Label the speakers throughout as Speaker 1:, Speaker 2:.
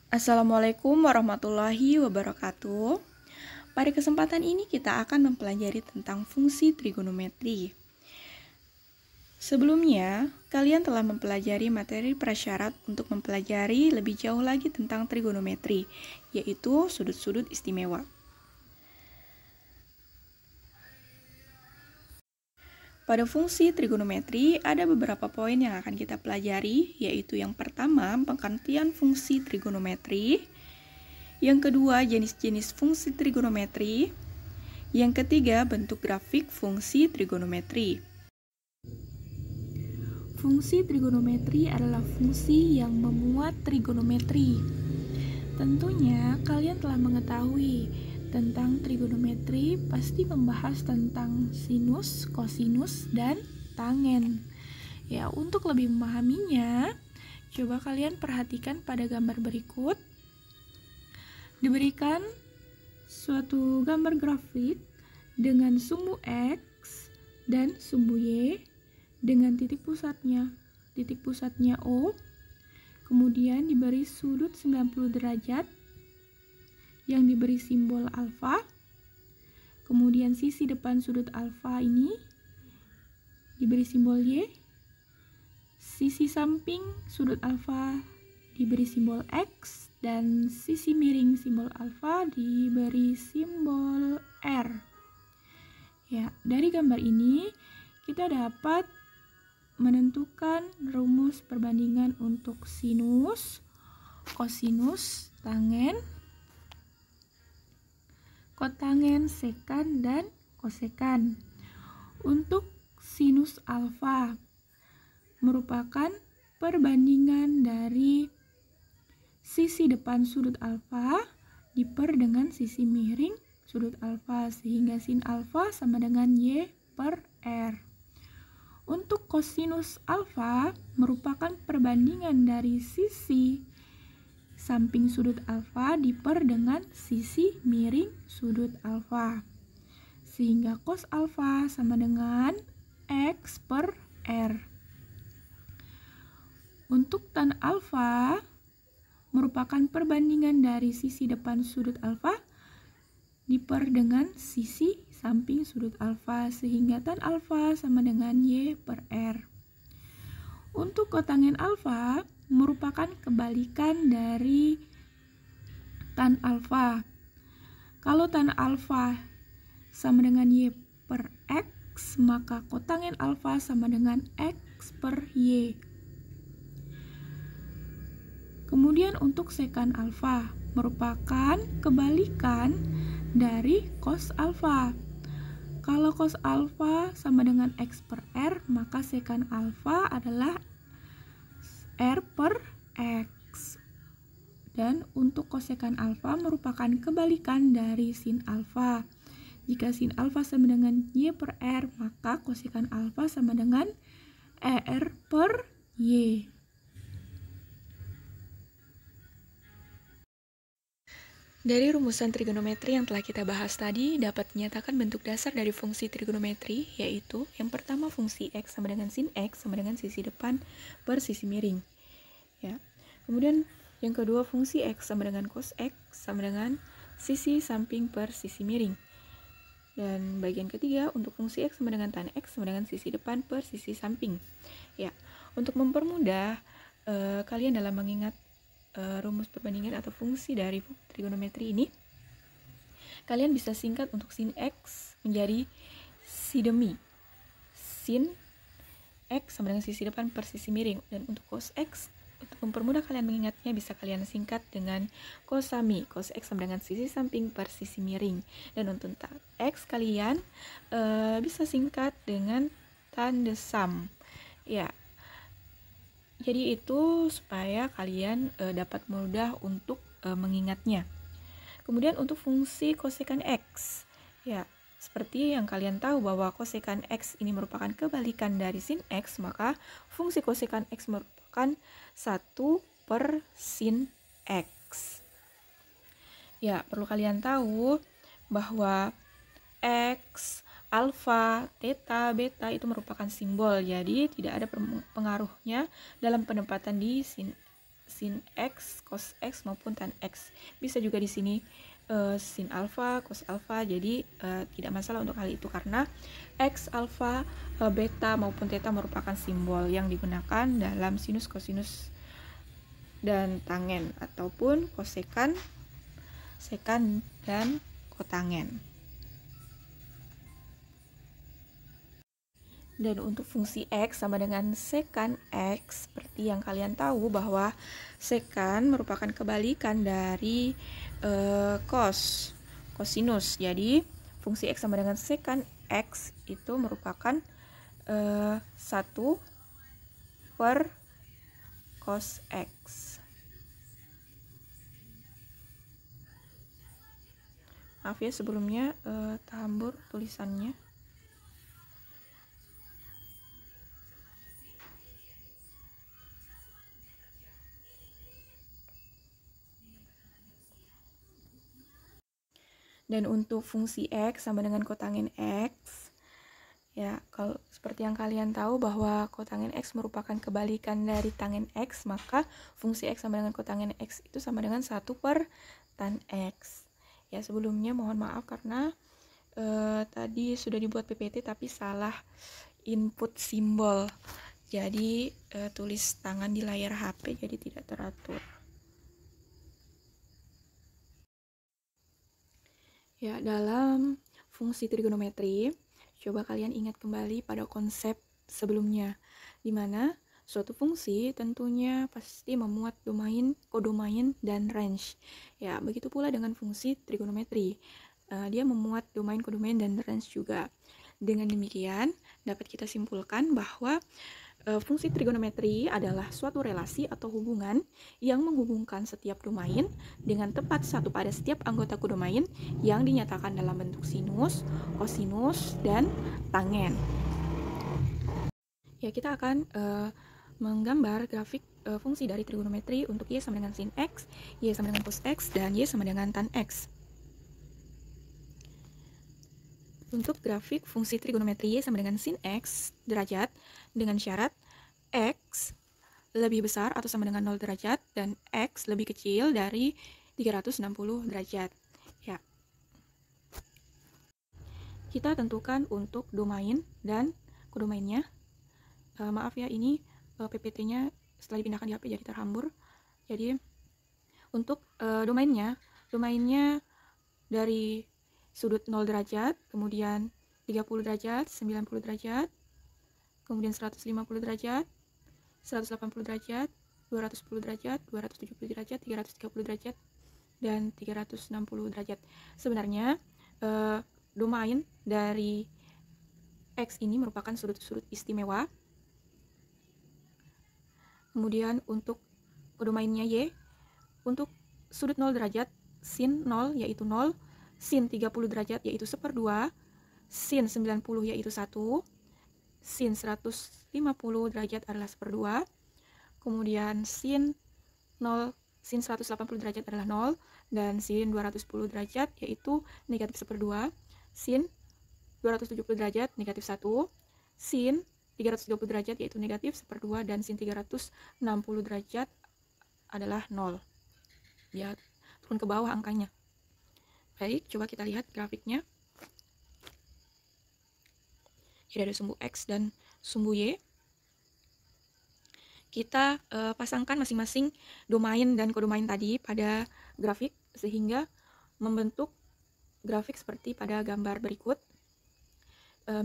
Speaker 1: Assalamualaikum warahmatullahi wabarakatuh. Pada kesempatan ini kita akan mempelajari tentang fungsi trigonometri. Sebelumnya, kalian telah mempelajari materi prasyarat untuk mempelajari lebih jauh lagi tentang trigonometri, yaitu sudut-sudut istimewa. Pada fungsi trigonometri, ada beberapa poin yang akan kita pelajari, yaitu yang pertama, pengertian fungsi trigonometri. Yang kedua, jenis-jenis fungsi trigonometri. Yang ketiga, bentuk grafik fungsi trigonometri. Fungsi trigonometri adalah fungsi yang memuat trigonometri. Tentunya, kalian telah mengetahui tentang trigonometri, pasti membahas tentang sinus, kosinus, dan tangen. Ya, untuk lebih memahaminya, coba kalian perhatikan pada gambar berikut. Diberikan suatu gambar grafik dengan sumbu X dan sumbu Y dengan titik pusatnya O, kemudian diberi sudut 90 derajat yang diberi simbol alfa, kemudian sisi depan sudut alfa ini diberi simbol Y, sisi samping sudut alfa diberi simbol X, dan sisi miring simbol alfa diberi simbol R. Ya, dari gambar ini kita dapat menentukan rumus perbandingan untuk sinus, kosinus, tangen, kotangen, sekan, dan kosekan. Untuk sinus alfa merupakan perbandingan dari sisi depan sudut alfa diper dengan sisi miring sudut alfa, sehingga sin alfa sama dengan Y per R. Untuk kosinus alfa merupakan perbandingan dari sisi samping sudut alfa diper dengan sisi miring sudut alfa, sehingga cos alfa sama dengan X per R. Untuk tan alfa merupakan perbandingan dari sisi depan sudut alfa diper dengan sisi samping sudut alfa, sehingga tan alfa sama dengan Y per R. Untuk kotangen alfa merupakan kebalikan dari tan alfa. Kalau tan alfa sama dengan Y per X, maka kotangen alfa sama dengan X per Y. Kemudian untuk sekan alfa merupakan kebalikan dari cos alfa. Kalau cos alfa sama dengan X per R, maka sekan alfa adalah R per X. Dan untuk kosekan alfa merupakan kebalikan dari sin alfa. Jika sin alfa sama dengan Y per R, maka kosekan alfa sama dengan ER per Y. Dari rumusan trigonometri yang telah kita bahas tadi, dapat dinyatakan bentuk dasar dari fungsi trigonometri, yaitu yang pertama fungsi X sama dengan sin X sama dengan sisi depan per sisi miring. Ya. Kemudian yang kedua fungsi X sama dengan cos X sama dengan sisi samping per sisi miring. Dan bagian ketiga untuk fungsi X sama dengan tan X sama dengan sisi depan per sisi samping. Ya. Untuk mempermudah kalian dalam mengingat rumus perbandingan atau fungsi dari trigonometri ini, kalian bisa singkat untuk sin X menjadi si demi sin X sama dengan sisi depan per sisi miring, dan untuk cos X, untuk mempermudah kalian mengingatnya, bisa kalian singkat dengan cosami, cos X sama dengan sisi samping per sisi miring. Dan untuk tan X kalian bisa singkat dengan tan the sum. Ya, jadi itu supaya kalian dapat mudah untuk mengingatnya. Kemudian untuk fungsi kosekan X, ya seperti yang kalian tahu bahwa kosekan X ini merupakan kebalikan dari sin X, maka fungsi kosekan X merupakan 1 per sin X. Ya, perlu kalian tahu bahwa X, alfa, theta, beta itu merupakan simbol, jadi tidak ada pengaruhnya dalam penempatan di sin sin X, cos X maupun tan X. Bisa juga di sini sin alfa, cos alfa. Jadi tidak masalah untuk hal itu karena X, alfa, beta maupun theta merupakan simbol yang digunakan dalam sinus, kosinus, dan tangen ataupun kosekan, sekan, dan kotangen. Dan untuk fungsi X sama dengan sekan X, seperti yang kalian tahu bahwa sekan merupakan kebalikan dari kosinus. Jadi fungsi X sama dengan sekan X itu merupakan 1 per cos X. Maaf ya sebelumnya terhambur tulisannya. Dan untuk fungsi X sama dengan kotangen X, ya kalau seperti yang kalian tahu bahwa kotangen X merupakan kebalikan dari tangen X, maka fungsi X sama dengan kotangen X itu sama dengan 1 per tan X. Ya sebelumnya mohon maaf karena tadi sudah dibuat PPT tapi salah input simbol. Jadi tulis tangan di layar HP jadi tidak teratur. Ya, dalam fungsi trigonometri, coba kalian ingat kembali pada konsep sebelumnya, di mana suatu fungsi tentunya pasti memuat domain, kodomain, dan range. Ya, begitu pula dengan fungsi trigonometri. Dia memuat domain, kodomain, dan range juga. Dengan demikian, dapat kita simpulkan bahwa fungsi trigonometri adalah suatu relasi atau hubungan yang menghubungkan setiap domain dengan tepat satu pada setiap anggota kodomain yang dinyatakan dalam bentuk sinus, kosinus, dan tangen. Ya, kita akan menggambar grafik fungsi dari trigonometri untuk Y sama dengan sin X, Y sama dengan cos X, dan Y sama dengan tan X. Untuk grafik fungsi trigonometri Y sama dengan sin X derajat dengan syarat X lebih besar atau sama dengan 0 derajat dan X lebih kecil dari 360 derajat. Ya. Kita tentukan untuk domain dan kodomainnya. Maaf ya, ini PPT-nya setelah dipindahkan di HP jadi terhambur. Jadi untuk domainnya dari sudut 0 derajat, kemudian 30 derajat, 90 derajat, kemudian 150 derajat, 180 derajat, 210 derajat, 270 derajat, 330 derajat, dan 360 derajat. Sebenarnya domain dari X ini merupakan sudut-sudut istimewa. Kemudian untuk kodomainnya Y, untuk sudut 0 derajat, sin 0 yaitu 0, sin 30 derajat yaitu 1/2, sin 90 yaitu 1, sin 150 derajat adalah 1/2, kemudian sin 180 derajat adalah 0, dan sin 210 derajat yaitu negatif 1/2, sin 270 derajat negatif 1, sin 330 derajat yaitu negatif 1/2, dan sin 360 derajat adalah 0. Ya, turun ke bawah angkanya. Baik, coba kita lihat grafiknya. Jadi ada sumbu X dan sumbu Y. Kita pasangkan masing-masing domain dan kodomain tadi pada grafik sehingga membentuk grafik seperti pada gambar berikut.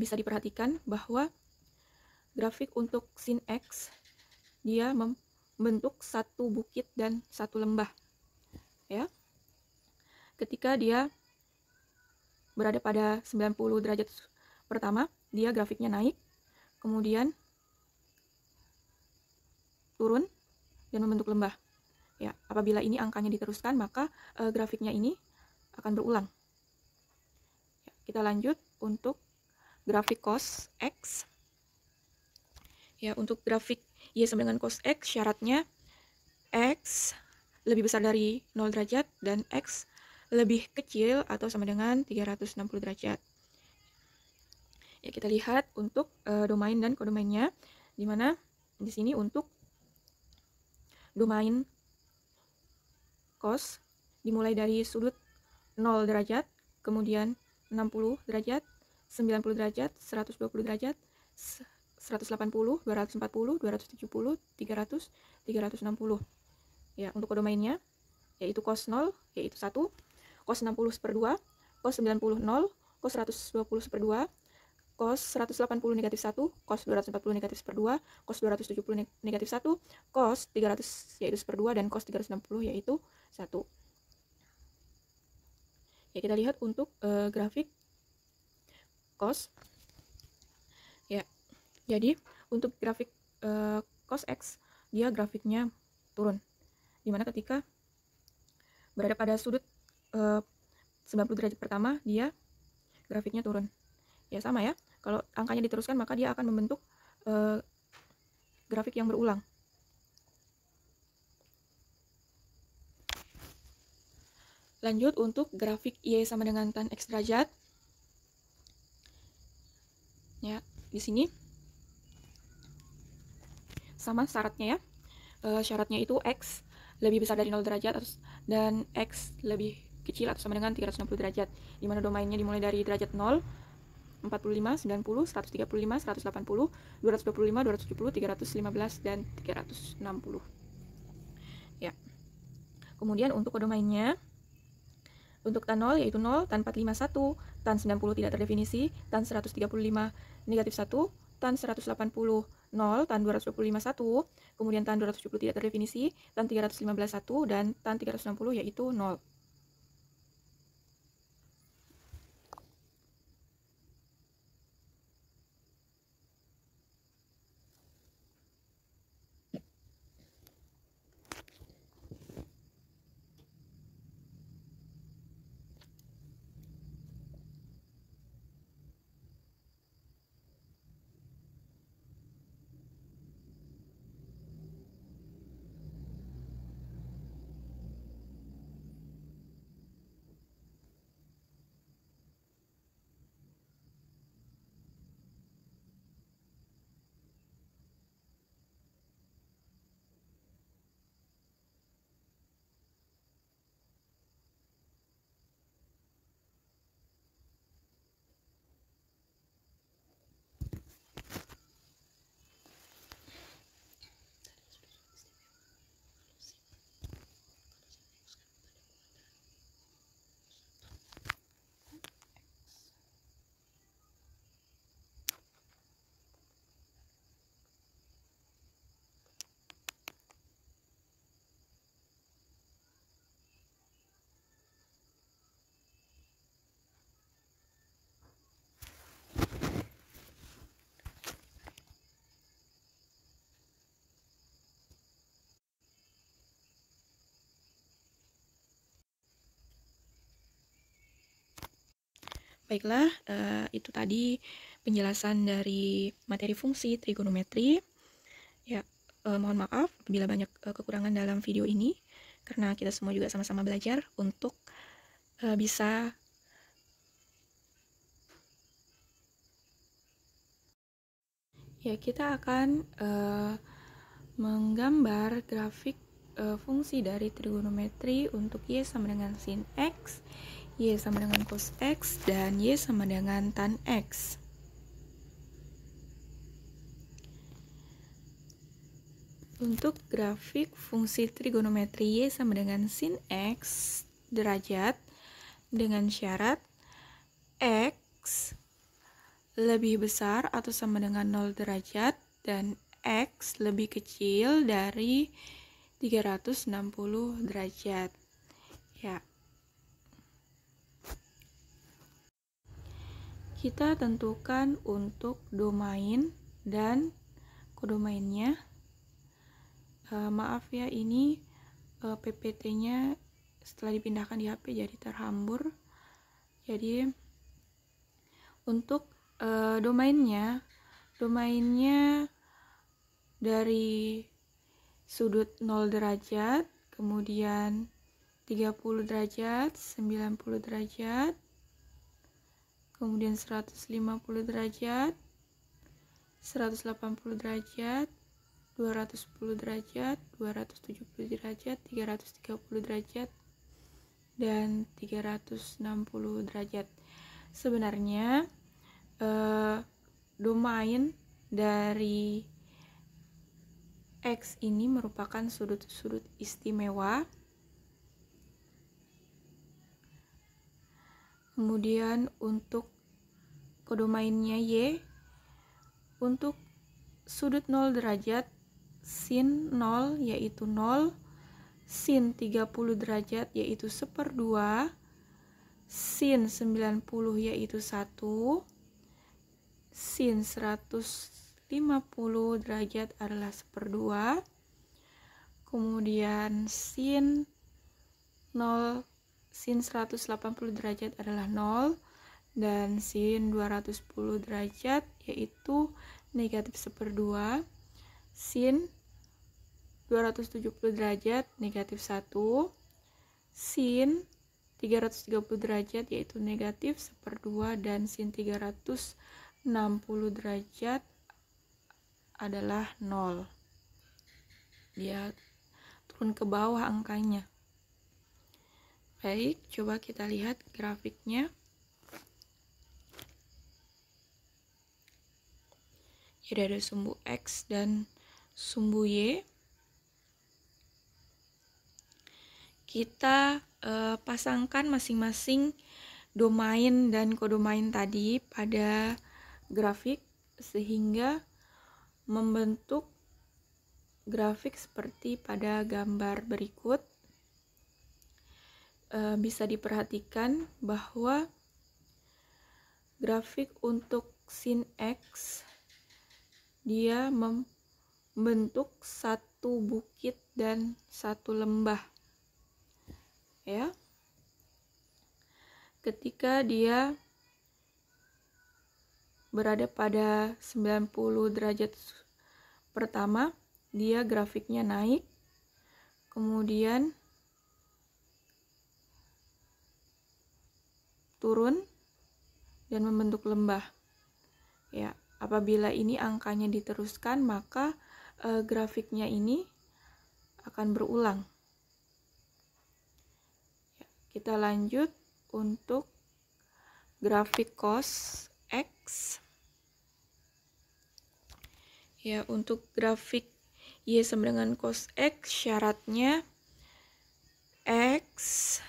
Speaker 1: Bisa diperhatikan bahwa grafik untuk sin X dia membentuk satu bukit dan satu lembah. Ya. Ketika dia berada pada 90 derajat pertama, dia grafiknya naik, kemudian turun dan membentuk lembah. Ya, apabila ini angkanya diteruskan, maka grafiknya ini akan berulang. Ya, kita lanjut untuk grafik cos X. Ya, untuk grafik Y sama dengan cos X, syaratnya X lebih besar dari 0 derajat dan X lebih kecil atau sama dengan 360 derajat. Ya, kita lihat untuk domain dan kodomainnya, di mana di sini untuk domain cos dimulai dari sudut 0 derajat, kemudian 60 derajat, 90 derajat, 120 derajat, 180, 240, 270, 300, 360. Ya, untuk kodomainnya yaitu cos 0 yaitu 1, cos 60 /2, cos 90 0, cos 120 /2, cos 180 negatif 1, cos 240 negatif /2, cos 270 negatif 1, cos 300 yaitu /2, dan cos 360 yaitu 1. Ya, kita lihat untuk grafik cos. Ya, jadi untuk grafik cos X, dia grafiknya turun, dimana ketika berada pada sudut 90 derajat pertama, dia grafiknya turun. Ya, sama ya, kalau angkanya diteruskan maka dia akan membentuk grafik yang berulang. Lanjut untuk grafik Y sama dengan tan X derajat. Ya, di sini sama syaratnya ya. Syaratnya itu X lebih besar dari 0 derajat dan X lebih kecil atau sama dengan 360 derajat, di mana domainnya dimulai dari derajat 0, 45, 90, 135, 180, 225, 270, 315, dan 360. Ya. Kemudian untuk kodomainnya, untuk tan 0 yaitu 0, tan 45 1, tan 90 tidak terdefinisi, tan 135 negatif 1, tan 180 0, tan 225 1, kemudian tan 270 tidak terdefinisi, tan 315 1, dan tan 360 yaitu 0. Baiklah, itu tadi penjelasan dari materi fungsi trigonometri. Ya, mohon maaf apabila banyak kekurangan dalam video ini, karena kita semua juga sama-sama belajar untuk bisa ya, kita akan menggambar grafik fungsi dari trigonometri untuk Y sama dengan sin X, Y sama dengan cos X, dan Y sama dengan tan X. Untuk grafik fungsi trigonometri Y sama dengan sin X derajat dengan syarat X lebih besar atau sama dengan 0 derajat dan X lebih kecil dari 360 derajat. Ya. Kita tentukan untuk domain dan kodomainnya. Maaf ya, ini PPT-nya setelah dipindahkan di HP jadi terhambur. Jadi untuk domainnya dari sudut 0 derajat, kemudian 30 derajat, 90 derajat, kemudian 150 derajat, 180 derajat, 210 derajat, 270 derajat, 330 derajat, dan 360 derajat. Sebenarnya domain dari X ini merupakan sudut-sudut istimewa. Kemudian untuk kodomainnya Y, untuk sudut 0 derajat, sin 0 yaitu 0, sin 30 derajat yaitu 1/2, sin 90 yaitu 1, sin 150 derajat adalah 1/2, kemudian sin 180 derajat adalah 0, dan sin 210 derajat yaitu negatif 1/2, sin 270 derajat negatif 1, sin 330 derajat yaitu negatif 1/2, dan sin 360 derajat adalah 0. Dia turun ke bawah angkanya. Baik, coba kita lihat grafiknya. Jadi ada sumbu X dan sumbu Y. Kita pasangkan masing-masing domain dan kodomain tadi pada grafik sehingga membentuk grafik seperti pada gambar berikut. Bisa diperhatikan bahwa grafik untuk sin X dia membentuk satu bukit dan satu lembah, ya. Ketika dia berada pada 90 derajat pertama, dia grafiknya naik, kemudian turun dan membentuk lembah. Ya, apabila ini angkanya diteruskan, maka grafiknya ini akan berulang. Ya, kita lanjut untuk grafik cos X. Ya, untuk grafik Y sama dengan cos X, syaratnya X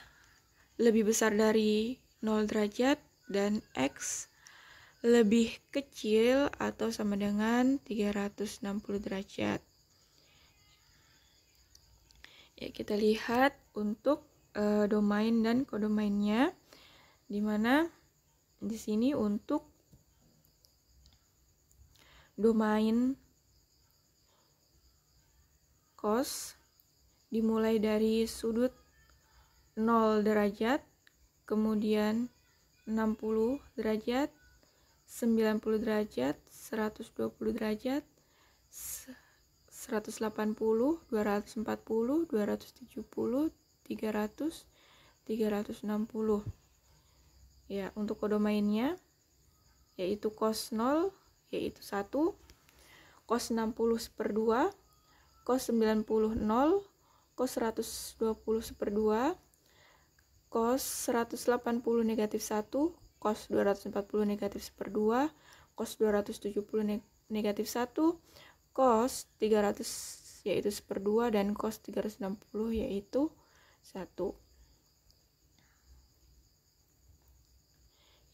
Speaker 1: lebih besar dari 0 derajat dan X lebih kecil atau sama dengan 360 derajat. Ya, kita lihat untuk domain dan kodomainnya, di mana di sini untuk domain cos dimulai dari sudut 0 derajat, kemudian 60 derajat, 90 derajat, 120 derajat, 180, 240, 270, 300, 360. Ya, untuk kodomainnya yaitu cos 0 yaitu 1, cos 60 1/2, cos 90 0, cos 120 1/2, cos 180 negatif 1, cos 240 negatif 1/2, cos 270 negatif 1, cos 300 yaitu 1/2, dan cos 360 yaitu 1.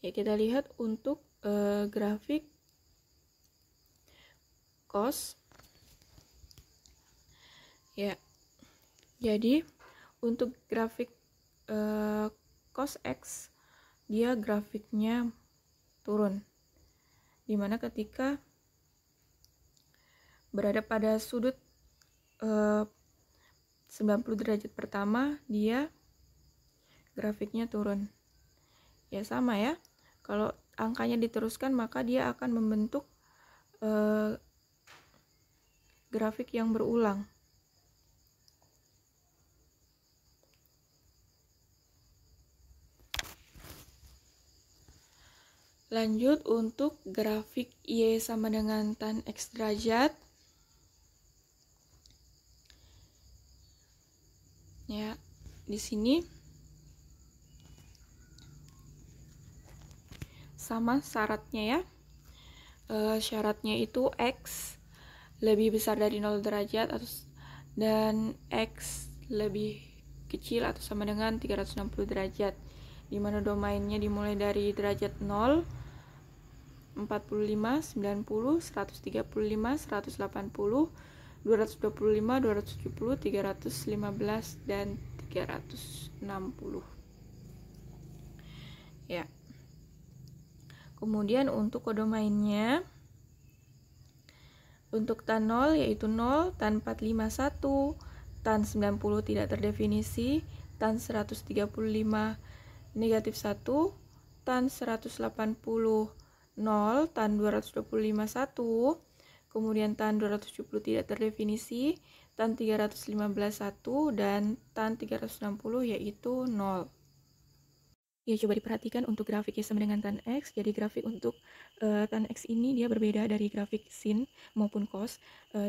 Speaker 1: Ya, kita lihat untuk grafik cos. Ya, jadi untuk grafik cos X, dia grafiknya turun, dimana ketika berada pada sudut 90 derajat pertama, dia grafiknya turun. Ya, sama ya, kalau angkanya diteruskan maka dia akan membentuk grafik yang berulang. Lanjut untuk grafik Y sama dengan tan X derajat. di sini sama syaratnya ya. Syaratnya itu X lebih besar dari 0 derajat dan X lebih kecil atau sama dengan 360 derajat, di mana domainnya dimulai dari derajat 0, 45, 90, 135, 180, 225, 270, 315, dan 360 ya. Kemudian untuk kodomainnya, untuk tan 0 yaitu 0, tan 451, tan 90 tidak terdefinisi, tan 135 negatif 1, tan 180 0, tan 225 1, kemudian tan 270 tidak terdefinisi, tan 315 1, dan tan 360 yaitu 0. Ya, coba diperhatikan untuk grafik Y sama dengan tan X. Jadi grafik untuk tan X ini dia berbeda dari grafik sin maupun cos.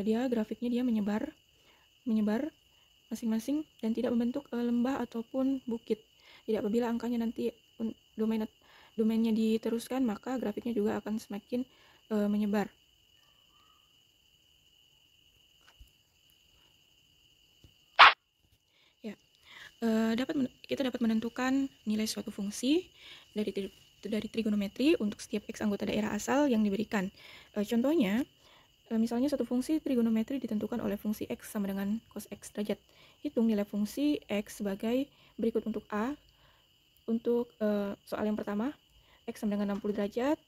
Speaker 1: Dia grafiknya menyebar masing-masing dan tidak membentuk lembah ataupun bukit. Jadi apabila angkanya nanti domainnya diteruskan, maka grafiknya juga akan semakin menyebar. Ya, kita dapat menentukan nilai suatu fungsi dari trigonometri untuk setiap X anggota daerah asal yang diberikan. Contohnya, misalnya suatu fungsi trigonometri ditentukan oleh fungsi X sama dengan cos X derajat. Hitung nilai fungsi X sebagai berikut untuk A. Untuk soal yang pertama, X sama dengan 60 derajat,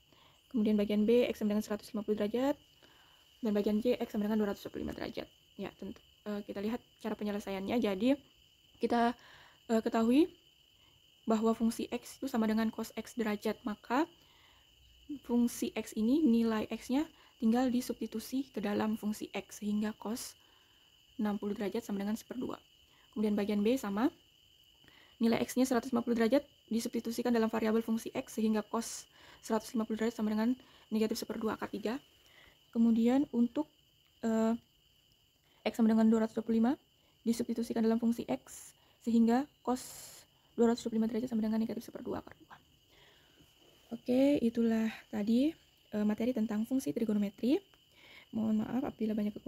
Speaker 1: kemudian bagian B, X sama dengan 150 derajat, dan bagian C, X sama dengan 225 derajat. Ya, tentu kita lihat cara penyelesaiannya. Jadi, kita ketahui bahwa fungsi X itu sama dengan cos X derajat, maka fungsi X ini nilai X-nya tinggal disubstitusi ke dalam fungsi X, sehingga cos 60 derajat sama dengan 1/2. Kemudian bagian B sama, nilai X-nya 150 derajat disubstitusikan dalam variabel fungsi X, sehingga cos 150 derajat sama dengan negatif 1/2 akar 3. Kemudian untuk X sama dengan 225 disubstitusikan dalam fungsi X, sehingga cos 225 derajat sama dengan negatif 1/2 akar 2. Oke, itulah tadi materi tentang fungsi trigonometri. Mohon maaf apabila banyak kekurangan.